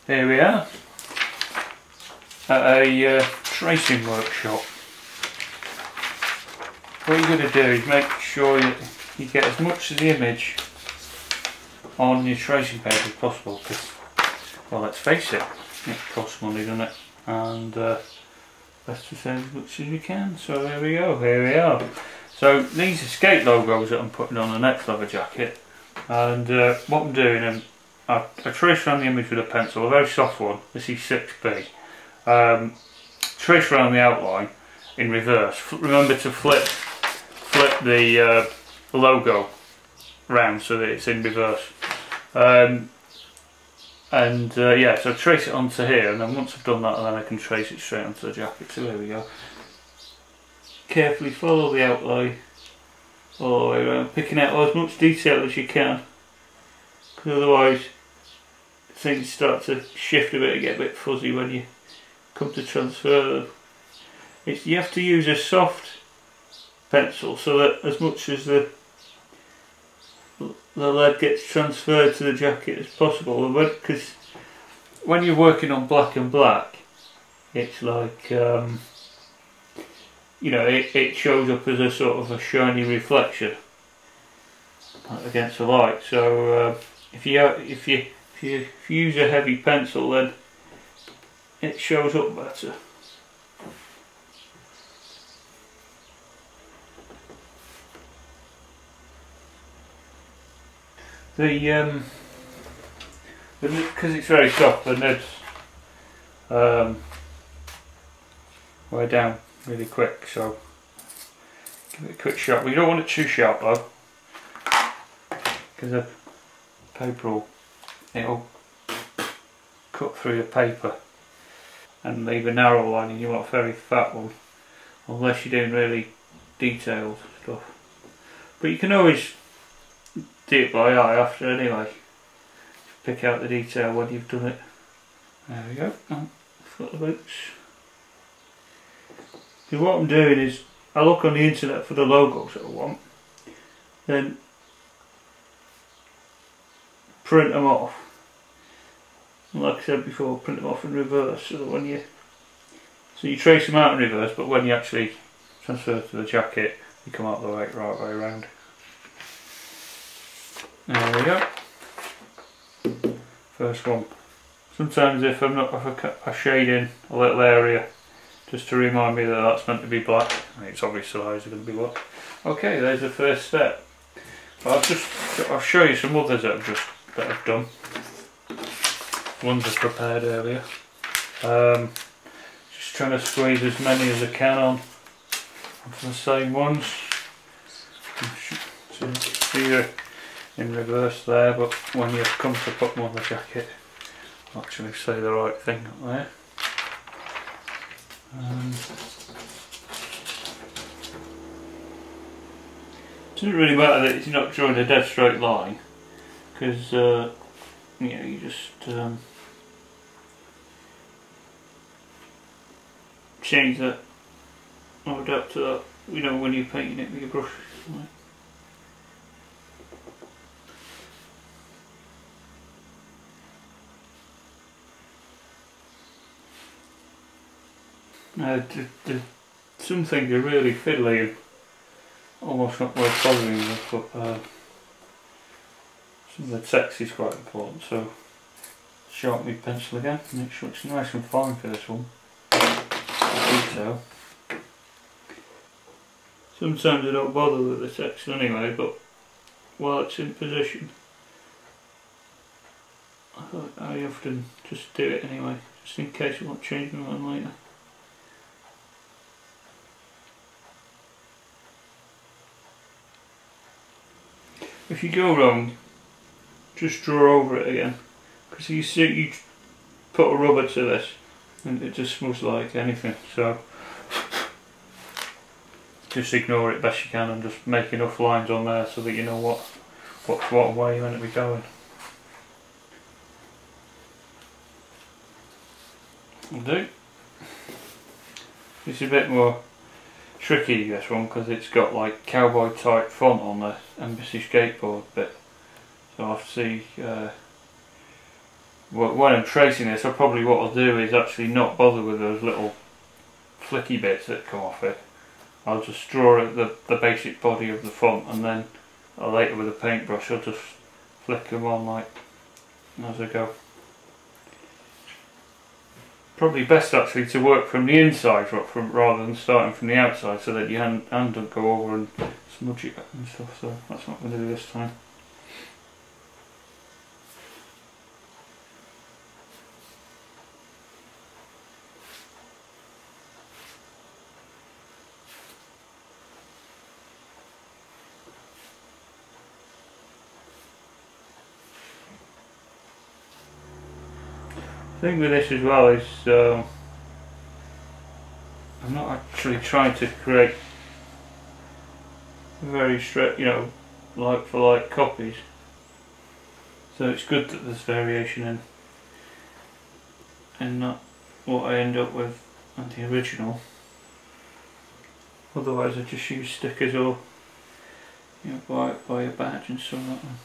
Here we are at a tracing workshop. What you're going to do is make sure you get as much of the image on your tracing paper as possible, because, well, let's face it costs money, doesn't it? And let's just save as much as we can. So there we go, here we are. So these are skate logos that I'm putting on the next leather jacket, and what I'm doing, I trace around the image with a pencil, a very soft one. This is 6B. Trace around the outline in reverse. Remember to flip the logo round so that it's in reverse. Yeah, so trace it onto here, and then once I've done that, then I can trace it straight onto the jacket. So there we go. Carefully follow the outline all the way around, picking out as much detail as you can, because otherwise things start to shift a bit and get a bit fuzzy when you come to transfer them. You have to use a soft pencil so that as much as the lead gets transferred to the jacket as possible, because when you're working on black and black, it's like you know, it shows up as a sort of a shiny reflection against the light. So if you use a heavy pencil, then it shows up better. Because it's very soft, the nibs wear down really quick, so give it a quick shot. We don't want it too sharp though, because the paper it'll cut through the paper and leave a narrow line, and you want a very fat one, unless you're doing really detailed stuff. But you can always do it by eye after anyway. Pick out the detail when you've done it. There we go. I've got the boots. So what I'm doing is I look on the internet for the logos that I want, then print them off. And like I said before, print them off in reverse, so that when you trace them out in reverse, but when you actually transfer to the jacket, you come out the right way around. There we go. First one. Sometimes if I shade in a little area just to remind me that that's meant to be black, and it's obviously going to be black. Okay, there's the first step. But I'll show you some others that I've done. Ones I've prepared earlier. Just trying to squeeze as many as I can onto the same ones. So these in reverse there, but when you come to put them on the jacket, I'll actually say the right thing up there. It doesn't really matter that you're not drawing a dead straight line, because you know, you just change that or adapt to that, you know, when you're painting it with your brush. Some things are really fiddly and almost not worth bothering with, but some of the text is quite important, so sharpen my pencil again, make sure it's nice and fine for this one. Detail. Sometimes I don't bother with the text anyway, but while it's in position, I often just do it anyway, just in case I want to change my mind later. If you go wrong, just draw over it again, because you see, you put a rubber to this and it just smells like anything, so just ignore it best you can and just make enough lines on there so that you know what way you're meant to be going. Will do. It's a bit more tricky, this one, because it's got like cowboy type font on the embassy skateboard bit, so I'll have to see when I'm tracing this, what I'll do is actually not bother with those little flicky bits that come off it. I'll just draw the basic body of the font, and then later with a paintbrush I'll just flick them on like as I go. Probably best actually to work from the inside rather than starting from the outside, so that your hand don't go over and smudge it and stuff, so that's what I'm going to do this time. The thing with this as well is I'm not actually trying to create very straight, like for like copies, so it's good that there's variation in not what I end up with on the original. Otherwise I just use stickers or buy a badge and so on.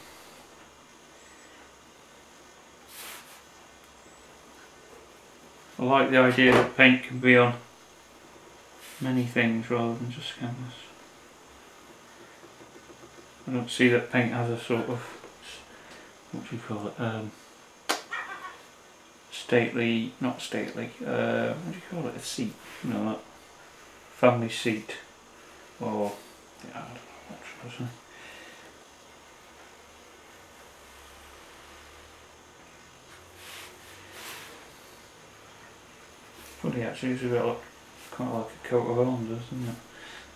I like the idea that paint can be on many things rather than just canvas. I don't see that paint has a sort of, what do you call it, stately, not stately, what do you call it, a seat, that family seat, or, I don't know what should I say. Funny actually, it's a bit like, kind of like a coat of arms, isn't it?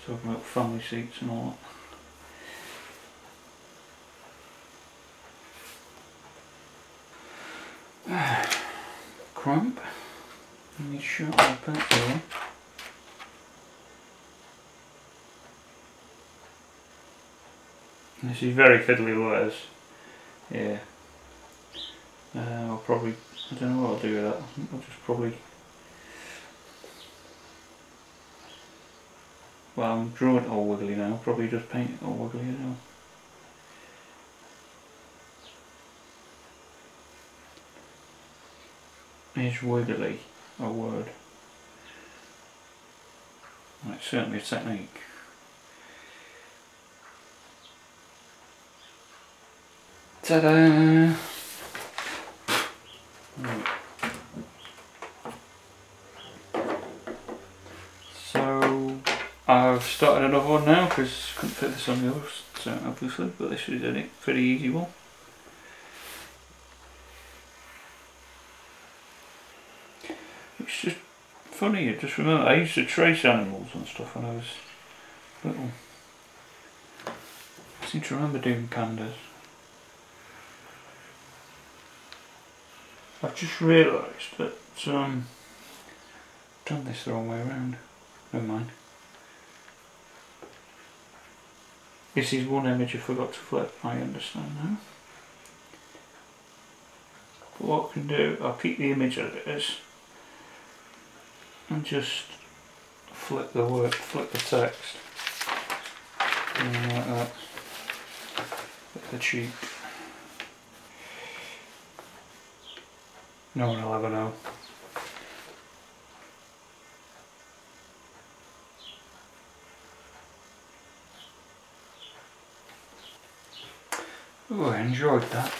Talking about family seats and all that. Cramp. I need to sharpen my pencil. This is very fiddly letters. Yeah. I'll probably, I don't know what I'll do with that. I think I'll just probably, well, I'm drawing it all wiggly now, probably just paint it all wiggly as well. Is wiggly a word? Well, it's certainly a technique. Ta-da! Right. So I've started another one now because I couldn't fit this on the others, so obviously, but this is a pretty easy one. It's just funny, I just remember I used to trace animals and stuff when I was little. I seem to remember doing pandas. I've just realised that I've done this the wrong way around. Never mind. This is one image I forgot to flip, I understand now. But what I can do, I'll keep the image as it is and just flip the text. And like that. Flip the cheek. No one will ever know. Oh, I enjoyed that.